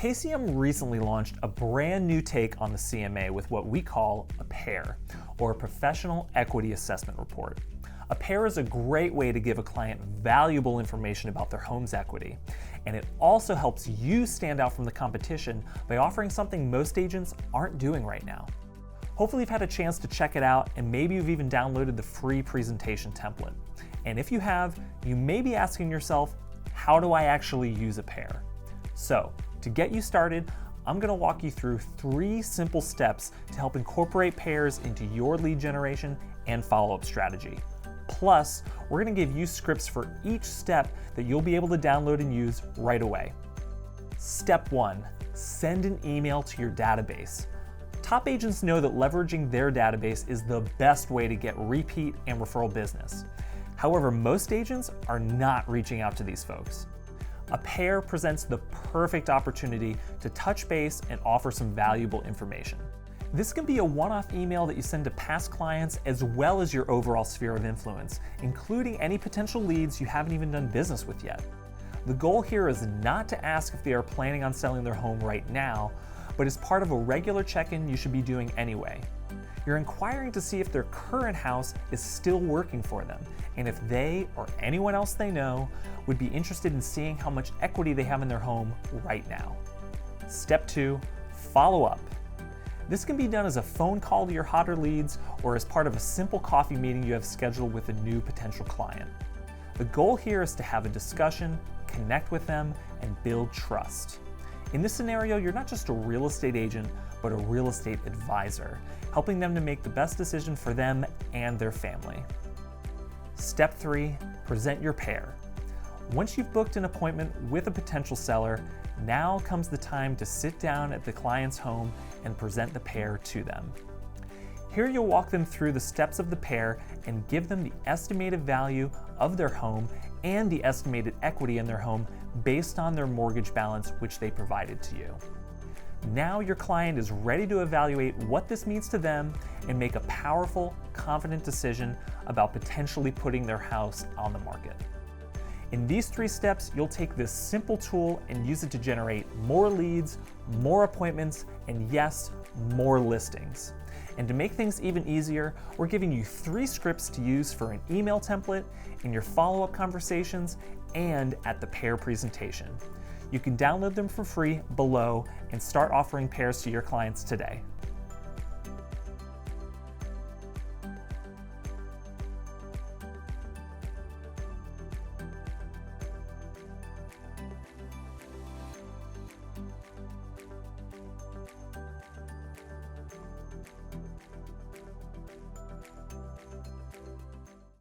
KCM recently launched a brand new take on the CMA with what we call a PEAR, or a Professional Equity Assessment Report. A PEAR is a great way to give a client valuable information about their home's equity, and it also helps you stand out from the competition by offering something most agents aren't doing right now. Hopefully you've had a chance to check it out, and maybe you've even downloaded the free presentation template. And if you have, you may be asking yourself, how do I actually use a PEAR? So, to get you started, I'm going to walk you through 3 simple steps to help incorporate PEARs into your lead generation and follow-up strategy. Plus, we're going to give you scripts for each step that you'll be able to download and use right away. Step 1, send an email to your database. Top agents know that leveraging their database is the best way to get repeat and referral business. However, most agents are not reaching out to these folks. A PEAR presents the perfect opportunity to touch base and offer some valuable information. This can be a one-off email that you send to past clients as well as your overall sphere of influence, including any potential leads you haven't even done business with yet. The goal here is not to ask if they are planning on selling their home right now, but as part of a regular check-in you should be doing anyway. You're inquiring to see if their current house is still working for them, and if they or anyone else they know would be interested in seeing how much equity they have in their home right now. Step 2, follow up. This can be done as a phone call to your hotter leads or as part of a simple coffee meeting you have scheduled with a new potential client. The goal here is to have a discussion, connect with them, and build trust. In this scenario, you're not just a real estate agent, but a real estate advisor, helping them to make the best decision for them and their family. Step 3, present your PEAR. Once you've booked an appointment with a potential seller, now comes the time to sit down at the client's home and present the PEAR to them. Here you'll walk them through the steps of the PEAR and give them the estimated value of their home and the estimated equity in their home based on their mortgage balance which they provided to you. Now your client is ready to evaluate what this means to them and make a powerful, confident decision about potentially putting their house on the market. In these 3 steps, you'll take this simple tool and use it to generate more leads, more appointments, and yes, more listings. And to make things even easier, we're giving you 3 scripts to use for an email template, in your follow-up conversations, and at the PEAR presentation. You can download them for free below and start offering PEARs to your clients today.